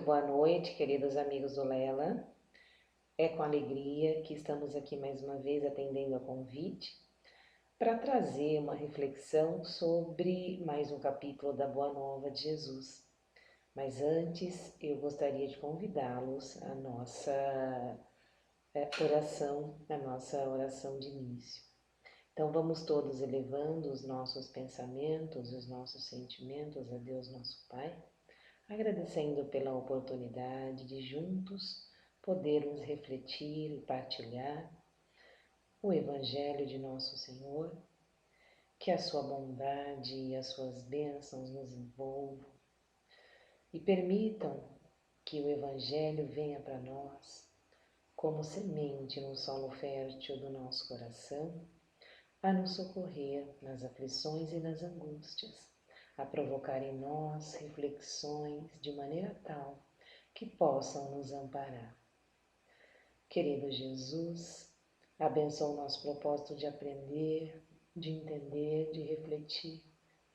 boa noite, queridos amigos do Lela. É com alegria que estamos aqui mais uma vez atendendo ao convite para trazer uma reflexão sobre mais um capítulo da Boa Nova de Jesus. Mas antes, eu gostaria de convidá-los à nossa oração de início. Então vamos todos elevando os nossos pensamentos, os nossos sentimentos a Deus nosso Pai, agradecendo pela oportunidade de juntos podermos refletir e partilhar o Evangelho de Nosso Senhor, que a sua bondade e as suas bênçãos nos envolvam e permitam que o Evangelho venha para nós como semente no solo fértil do nosso coração, a nos socorrer nas aflições e nas angústias, a provocar em nós reflexões de maneira tal que possam nos amparar. Querido Jesus, abençoa o nosso propósito de aprender, de entender, de refletir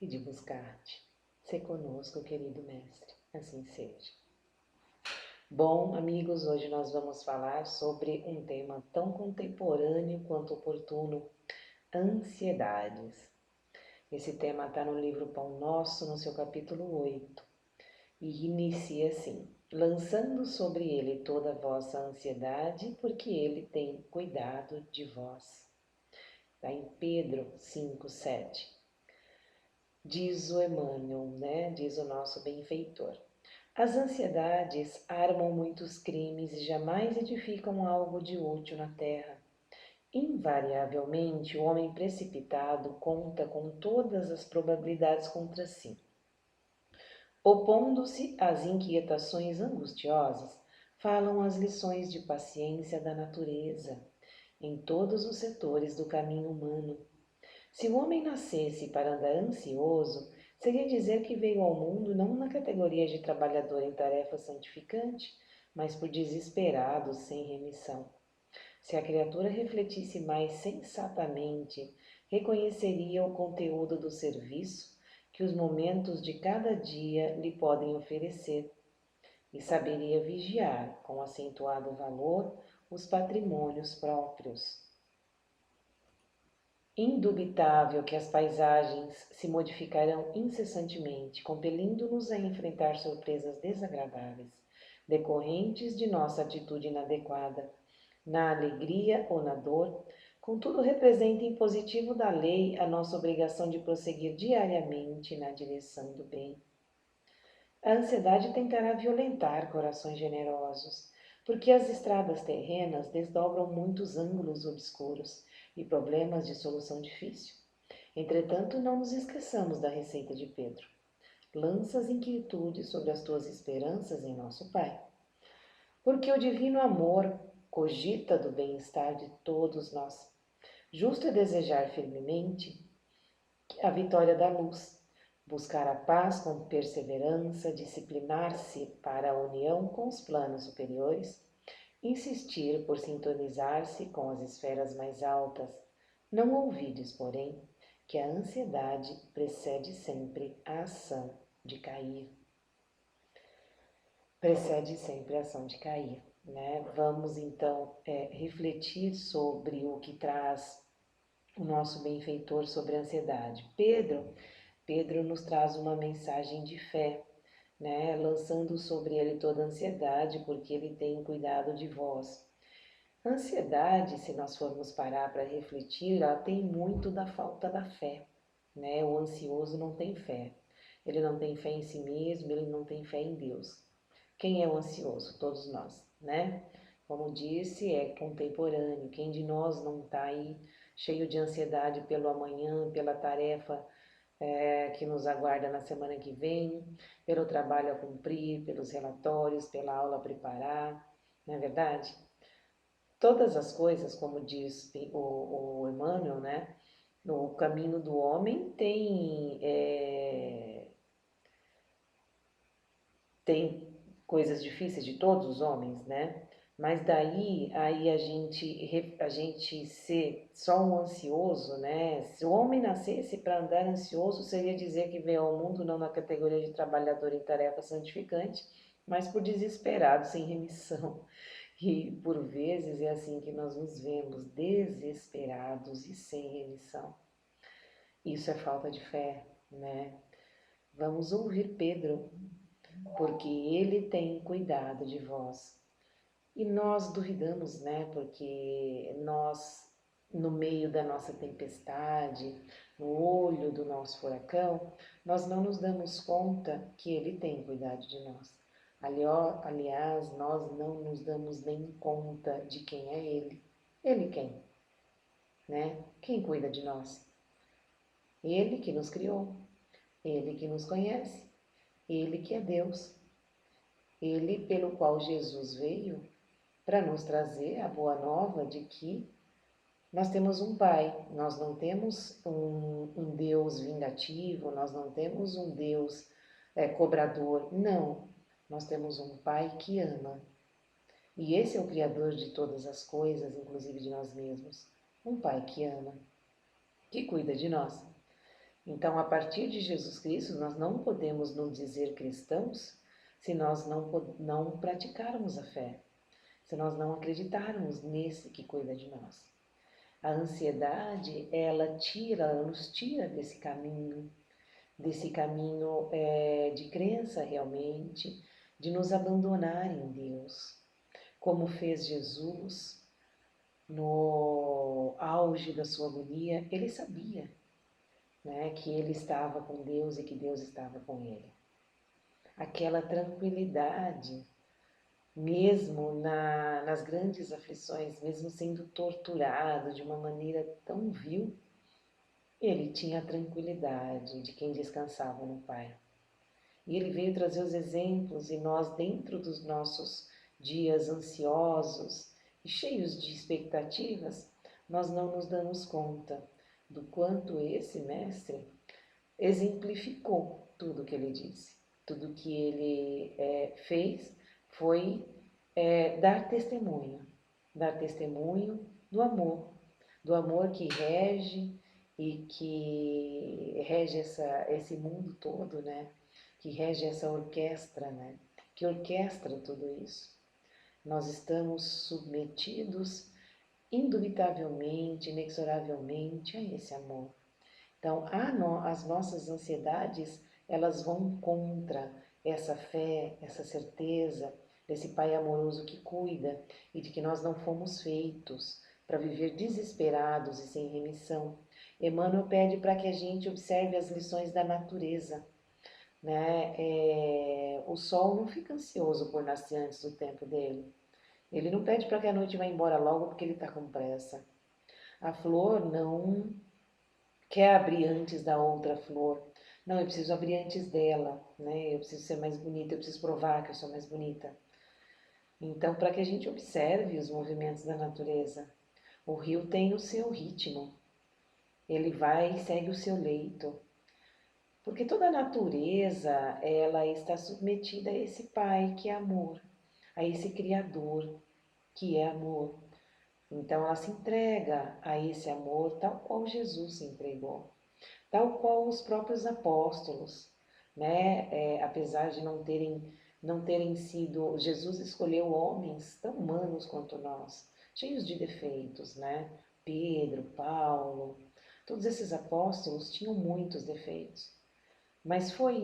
e de buscar-te. Sê conosco, querido Mestre, assim seja. Bom, amigos, hoje nós vamos falar sobre um tema tão contemporâneo quanto oportuno: ansiedades. Esse tema está no livro Pão Nosso, no seu capítulo 8, e inicia assim: lançando sobre ele toda a vossa ansiedade, porque ele tem cuidado de vós. Está em Pedro 5:7. Diz o Emmanuel, diz o nosso benfeitor: as ansiedades armam muitos crimes e jamais edificam algo de útil na terra. Invariavelmente, o homem precipitado conta com todas as probabilidades contra si. Opondo-se às inquietações angustiosas, falam as lições de paciência da natureza, em todos os setores do caminho humano. Se o homem nascesse para andar ansioso, seria dizer que veio ao mundo não na categoria de trabalhador em tarefa santificante, mas por desesperado sem remissão. Se a criatura refletisse mais sensatamente, reconheceria o conteúdo do serviço que os momentos de cada dia lhe podem oferecer e saberia vigiar com acentuado valor os patrimônios próprios. Indubitável que as paisagens se modificarão incessantemente, compelindo-nos a enfrentar surpresas desagradáveis, decorrentes de nossa atitude inadequada, na alegria ou na dor. Contudo, representa em positivo da lei a nossa obrigação de prosseguir diariamente na direção do bem. A ansiedade tentará violentar corações generosos, porque as estradas terrenas desdobram muitos ângulos obscuros e problemas de solução difícil. Entretanto, não nos esqueçamos da receita de Pedro: lança as inquietudes sobre as tuas esperanças em nosso Pai. Porque o divino amor cogita do bem-estar de todos nós. Justo é desejar firmemente a vitória da luz, buscar a paz com perseverança, disciplinar-se para a união com os planos superiores, insistir por sintonizar-se com as esferas mais altas. Não ouvides, porém, que a ansiedade precede sempre a ação de cair. Precede sempre a ação de cair, Vamos então refletir sobre o que traz o nosso benfeitor sobre a ansiedade. Pedro nos traz uma mensagem de fé, lançando sobre ele toda a ansiedade, porque ele tem cuidado de vós. A ansiedade, se nós formos parar para refletir, ela tem muito da falta da fé, O ansioso não tem fé. Ele não tem fé em si mesmo, ele não tem fé em Deus. Quem é o ansioso? Todos nós, Como disse, é contemporâneo. Quem de nós não está aí cheio de ansiedade pelo amanhã, pela tarefa que nos aguarda na semana que vem, pelo trabalho a cumprir, pelos relatórios, pela aula a preparar, não é verdade? Todas as coisas, como diz o Emmanuel, no caminho do homem tem coisas difíceis de todos os homens, Mas daí a gente ser só um ansioso, Se o homem nascesse para andar ansioso, seria dizer que veio ao mundo não na categoria de trabalhador em tarefa santificante, mas por desesperados, sem remissão. E por vezes é assim que nós nos vemos, desesperados e sem remissão. Isso é falta de fé, né? Vamos ouvir Pedro, porque ele tem cuidado de vós. E nós duvidamos, né? Porque nós, no meio da nossa tempestade, no olho do nosso furacão, nós não nos damos conta que ele tem cuidado de nós. Aliás, nós não nos damos nem conta de quem é ele. Ele quem, né? Quem cuida de nós? Ele que nos criou, ele que nos conhece, ele que é Deus, ele pelo qual Jesus veio para nos trazer a boa nova de que nós temos um Pai, nós não temos um Deus vingativo, nós não temos um Deus cobrador, não. Nós temos um Pai que ama. E esse é o Criador de todas as coisas, inclusive de nós mesmos. Um Pai que ama, que cuida de nós. Então, a partir de Jesus Cristo, nós não podemos nos dizer cristãos se nós não praticarmos a fé, se nós não acreditarmos nesse que cuida de nós. A ansiedade, ela nos tira desse caminho de crença realmente, de nos abandonar em Deus, como fez Jesus no auge da sua agonia. Ele sabia, né, que ele estava com Deus e que Deus estava com ele. Aquela tranquilidade, mesmo nas grandes aflições, mesmo sendo torturado de uma maneira tão vil, ele tinha a tranquilidade de quem descansava no Pai. E ele veio trazer os exemplos, e nós, dentro dos nossos dias ansiosos e cheios de expectativas, nós não nos damos conta do quanto esse mestre exemplificou tudo o que ele disse. Tudo que ele fez foi dar testemunho do amor que rege e que rege esse mundo todo, né? Que rege essa orquestra, né? Que orquestra tudo isso. Nós estamos submetidos indubitavelmente, inexoravelmente a esse amor. Então, as nossas ansiedades, elas vão contra essa fé, essa certeza desse Pai amoroso que cuida e de que nós não fomos feitos para viver desesperados e sem remissão. Emmanuel pede para que a gente observe as lições da natureza, né? O sol não fica ansioso por nascer antes do tempo dele. Ele não pede para que a noite vá embora logo porque ele está com pressa. A flor não quer abrir antes da outra flor. Não, eu preciso abrir antes dela, né? Eu preciso ser mais bonita, eu preciso provar que eu sou mais bonita. Então, para que a gente observe os movimentos da natureza, o rio tem o seu ritmo, ele vai e segue o seu leito, porque toda a natureza, ela está submetida a esse Pai que é amor, a esse Criador que é amor. Então, ela se entrega a esse amor tal qual Jesus se entregou. Tal qual os próprios apóstolos, né? Apesar de não terem sido, Jesus escolheu homens tão humanos quanto nós, cheios de defeitos, né? Pedro, Paulo, todos esses apóstolos tinham muitos defeitos. Mas foi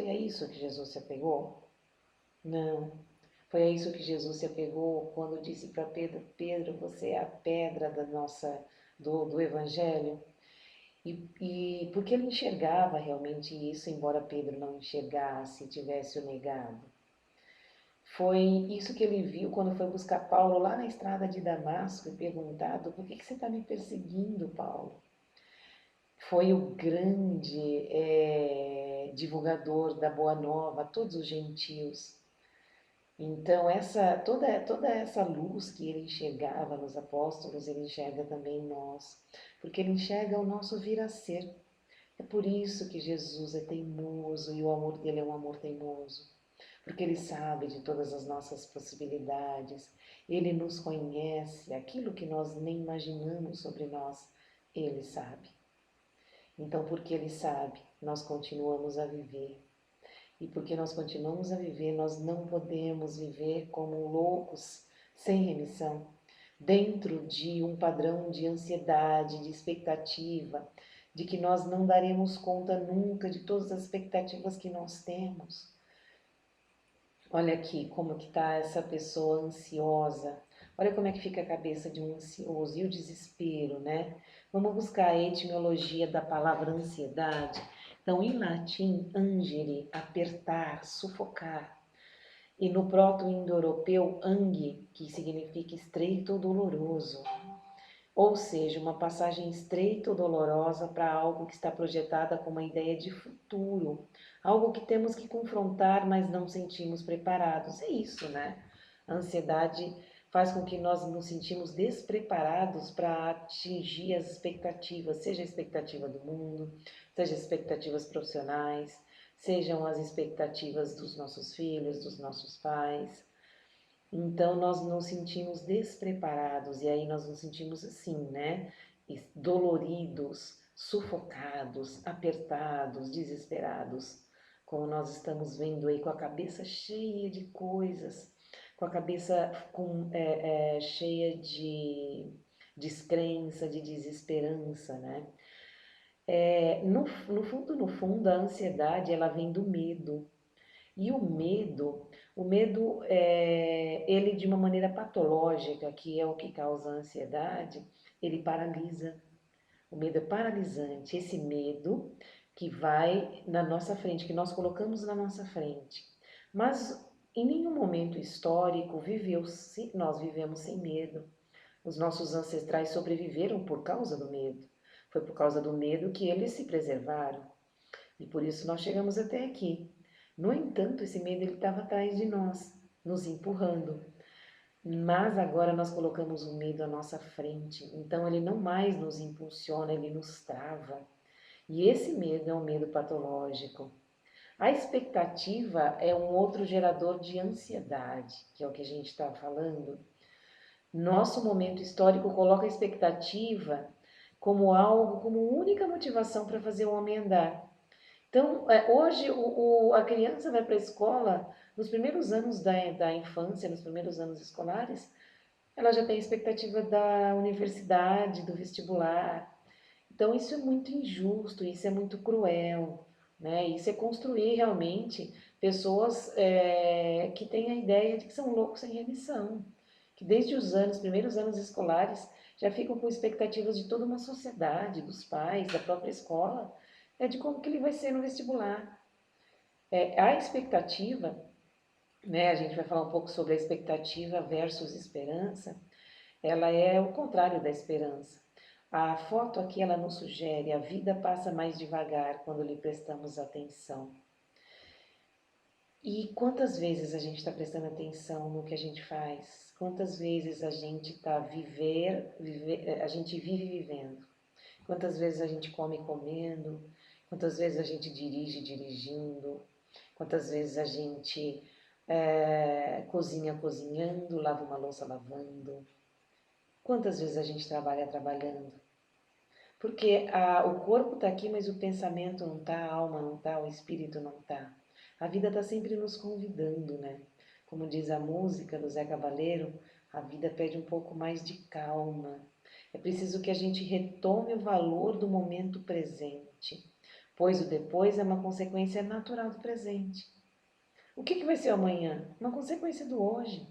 a isso que Jesus se apegou? Não. Foi a isso que Jesus se apegou quando disse para Pedro: Pedro, você é a pedra do Evangelho. E porque ele enxergava realmente isso, embora Pedro não enxergasse e tivesse o negado. Foi isso que ele viu quando foi buscar Paulo lá na estrada de Damasco e perguntado: por que você está me perseguindo, Paulo? Foi o grande divulgador da Boa Nova a todos os gentios. Então, toda essa luz que ele enxergava nos apóstolos, ele enxerga também em nós, porque ele enxerga o nosso vir a ser. É por isso que Jesus é teimoso e o amor dele é um amor teimoso, porque ele sabe de todas as nossas possibilidades, ele nos conhece, aquilo que nós nem imaginamos sobre nós, ele sabe. Então, porque ele sabe, nós continuamos a viver. E porque nós continuamos a viver, nós não podemos viver como loucos, sem remissão, dentro de um padrão de ansiedade, de expectativa, de que nós não daremos conta nunca de todas as expectativas que nós temos. Olha aqui como que está essa pessoa ansiosa. Olha como é que fica a cabeça de um ansioso e o desespero, né? Vamos buscar a etimologia da palavra ansiedade. Então, em latim, angere, apertar, sufocar. E no proto-indo-europeu, ang, que significa estreito ou doloroso. Ou seja, uma passagem estreita ou dolorosa para algo que está projetada com uma ideia de futuro, algo que temos que confrontar, mas não sentimos preparados. É isso, né? A ansiedade faz com que nós nos sentimos despreparados para atingir as expectativas, seja a expectativa do mundo, seja as expectativas profissionais, sejam as expectativas dos nossos filhos, dos nossos pais. Então nós nos sentimos despreparados e aí nós nos sentimos assim, né? Doloridos, sufocados, apertados, desesperados, como nós estamos vendo aí com a cabeça cheia de coisas, com a cabeça cheia de descrença, de desesperança, né? No fundo, a ansiedade ela vem do medo. E o medo ele de uma maneira patológica, que é o que causa a ansiedade, ele paralisa. O medo é paralisante. Esse medo que vai na nossa frente, que nós colocamos na nossa frente. Mas em nenhum momento histórico nós vivemos sem medo. Os nossos ancestrais sobreviveram por causa do medo. Foi por causa do medo que eles se preservaram. E por isso nós chegamos até aqui. No entanto, esse medo ele estava atrás de nós, nos empurrando. Mas agora nós colocamos o medo à nossa frente. Então ele não mais nos impulsiona, ele nos trava. E esse medo é um medo patológico. A expectativa é um outro gerador de ansiedade, que é o que a gente está falando. Nosso momento histórico coloca a expectativa como algo, como única motivação para fazer o homem andar. Então, hoje a criança vai para a escola, nos primeiros anos da infância, nos primeiros anos escolares, ela já tem expectativa da universidade, do vestibular. Então, isso é muito injusto, isso é muito cruel, né? Isso é construir realmente pessoas que têm a ideia de que são loucos sem remissão, que desde os primeiros anos escolares, já ficam com expectativas de toda uma sociedade, dos pais, da própria escola, de como que ele vai ser no vestibular. A expectativa, né, a gente vai falar um pouco sobre a expectativa versus esperança, ela é o contrário da esperança. A foto aqui ela nos sugere a vida passa mais devagar quando lhe prestamos atenção. E quantas vezes a gente está prestando atenção no que a gente faz? Quantas vezes a gente a gente vive vivendo? Quantas vezes a gente come comendo? Quantas vezes a gente dirige dirigindo? Quantas vezes a gente cozinha cozinhando, lava uma louça lavando? Quantas vezes a gente trabalha trabalhando? Porque o corpo está aqui, mas o pensamento não está, a alma não está, o espírito não está. A vida está sempre nos convidando, né? Como diz a música do Zé Cabaleiro, a vida pede um pouco mais de calma. É preciso que a gente retome o valor do momento presente, pois o depois é uma consequência natural do presente. O que vai ser o amanhã? Uma consequência do hoje.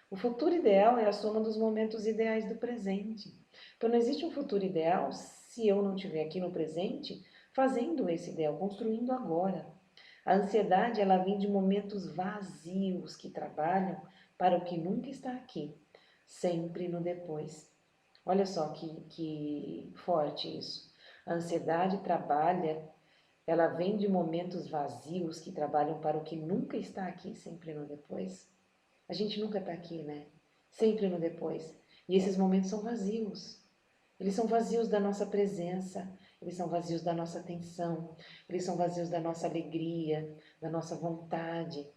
O futuro ideal é a soma dos momentos ideais do presente. Então não existe um futuro ideal se eu não estiver aqui no presente fazendo esse ideal, construindo agora. A ansiedade ela vem de momentos vazios que trabalham para o que nunca está aqui, sempre no depois. Olha só que forte isso. A ansiedade trabalha, ela vem de momentos vazios que trabalham para o que nunca está aqui, sempre no depois. A gente nunca está aqui, né? Sempre no depois. E esses momentos são vazios. Eles são vazios da nossa presença, eles são vazios da nossa atenção, eles são vazios da nossa alegria, da nossa vontade.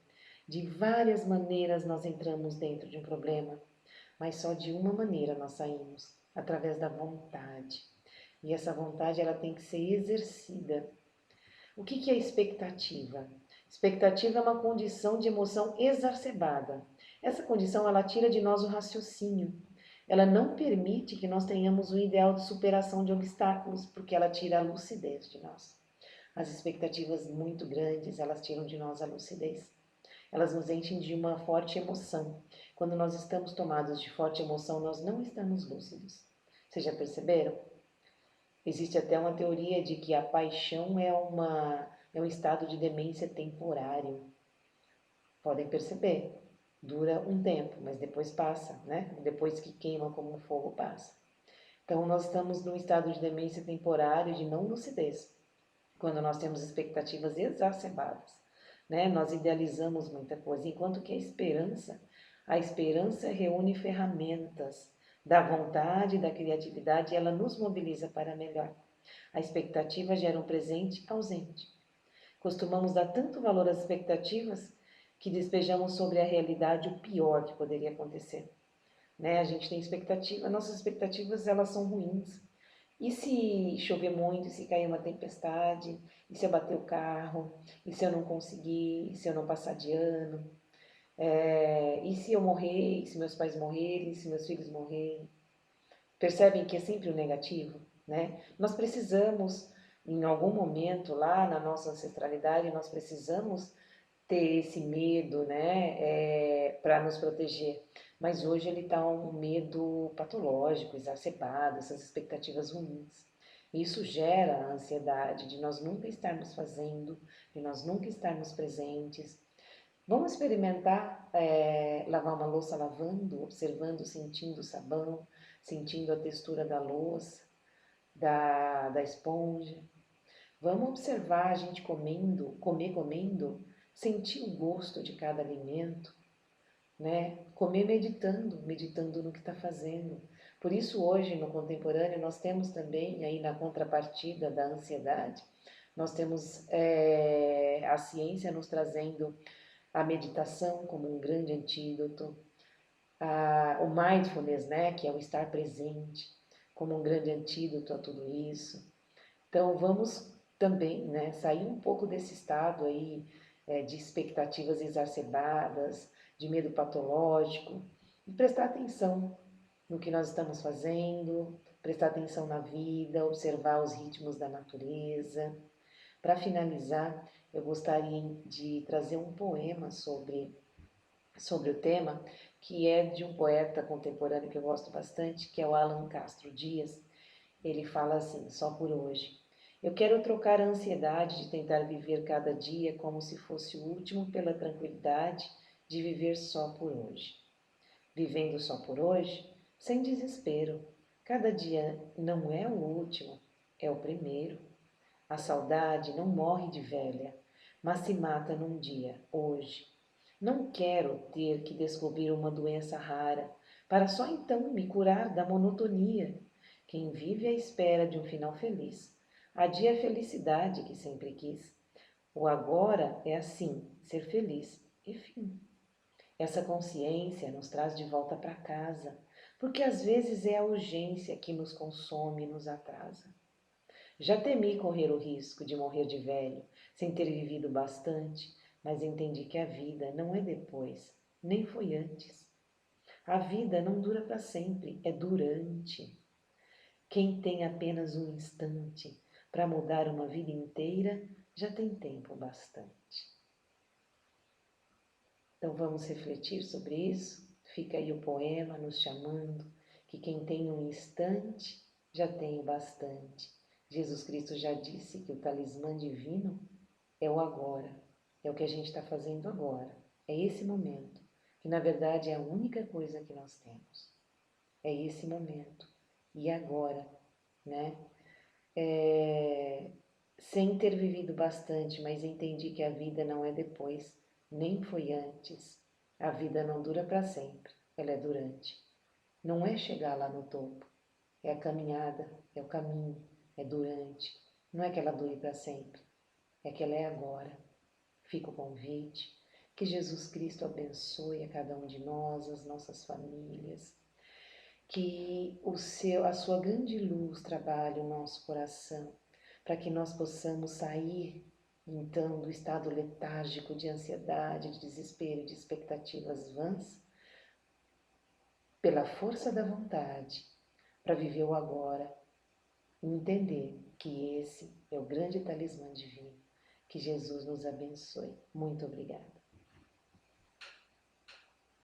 De várias maneiras nós entramos dentro de um problema, mas só de uma maneira nós saímos, através da vontade. E essa vontade ela tem que ser exercida. O que é expectativa? Expectativa é uma condição de emoção exacerbada. Essa condição, ela tira de nós o raciocínio. Ela não permite que nós tenhamos o ideal de superação de obstáculos, porque ela tira a lucidez de nós. As expectativas muito grandes, elas tiram de nós a lucidez. Elas nos enchem de uma forte emoção. Quando nós estamos tomados de forte emoção, nós não estamos lúcidos. Vocês já perceberam? Existe até uma teoria de que a paixão é um estado de demência temporário. Podem perceber, dura um tempo, mas depois passa, né? Depois que queima como um fogo, passa. Então, nós estamos num estado de demência temporário, de não lucidez, quando nós temos expectativas exacerbadas, né? Nós idealizamos muita coisa, enquanto que a esperança reúne ferramentas da vontade, da criatividade, e ela nos mobiliza para melhor. A expectativa gera um presente ausente. Costumamos dar tanto valor às expectativas que despejamos sobre a realidade o pior que poderia acontecer. Né? A gente tem expectativa, nossas expectativas elas são ruins. E se chover muito, e se cair uma tempestade, e se eu bater o carro, e se eu não conseguir, e se eu não passar de ano, e se eu morrer, e se meus pais morrerem, e se meus filhos morrerem. Percebem que é sempre o negativo, né? Nós precisamos, em algum momento lá na nossa ancestralidade, nós precisamos ter esse medo, né, para nos proteger. Mas hoje ele está um medo patológico, exacerbado, essas expectativas ruins. Isso gera a ansiedade de nós nunca estarmos fazendo, de nós nunca estarmos presentes. Vamos experimentar lavar uma louça lavando, observando, sentindo o sabão, sentindo a textura da louça, da esponja. Vamos observar a gente comendo, sentir o gosto de cada alimento, né? Comer meditando no que está fazendo. Por isso hoje no contemporâneo nós temos também aí na contrapartida da ansiedade, nós temos a ciência nos trazendo a meditação como um grande antídoto, o mindfulness, né, que é o estar presente, como um grande antídoto a tudo isso. Então vamos também, né, sair um pouco desse estado aí de expectativas exacerbadas, de medo patológico e prestar atenção no que nós estamos fazendo, prestar atenção na vida, observar os ritmos da natureza. Para finalizar, eu gostaria de trazer um poema sobre o tema, que é de um poeta contemporâneo que eu gosto bastante, que é o Alan Castro Dias. Ele fala assim: só por hoje. Eu quero trocar a ansiedade de tentar viver cada dia como se fosse o último pela tranquilidade de viver só por hoje. Vivendo só por hoje, sem desespero. Cada dia não é o último, é o primeiro. A saudade não morre de velha, mas se mata num dia, hoje. Não quero ter que descobrir uma doença rara, para só então me curar da monotonia. Quem vive à espera de um final feliz, adia a felicidade que sempre quis. O agora é assim, ser feliz, e fim. Essa consciência nos traz de volta para casa, porque às vezes é a urgência que nos consome e nos atrasa. Já temi correr o risco de morrer de velho, sem ter vivido bastante, mas entendi que a vida não é depois, nem foi antes. A vida não dura para sempre, é durante. Quem tem apenas um instante para mudar uma vida inteira, já tem tempo bastante. Então vamos refletir sobre isso. Fica aí o poema nos chamando que quem tem um instante já tem o bastante. Jesus Cristo já disse que o talismã divino é o agora, é o que a gente está fazendo agora, é esse momento, que na verdade é a única coisa que nós temos. É esse momento. E agora, né? Sem ter vivido bastante, mas entendi que a vida não é depois, nem foi antes. A vida não dura para sempre, ela é durante. Não é chegar lá no topo, é a caminhada, é o caminho, é durante. Não é que ela dure para sempre, é que ela é agora. Fica o convite, que Jesus Cristo abençoe a cada um de nós, as nossas famílias, que a sua grande luz trabalhe o nosso coração, para que nós possamos sair então do estado letárgico de ansiedade, de desespero, de expectativas vãs, pela força da vontade, para viver o agora e entender que esse é o grande talismã divino. Que Jesus nos abençoe. Muito obrigada.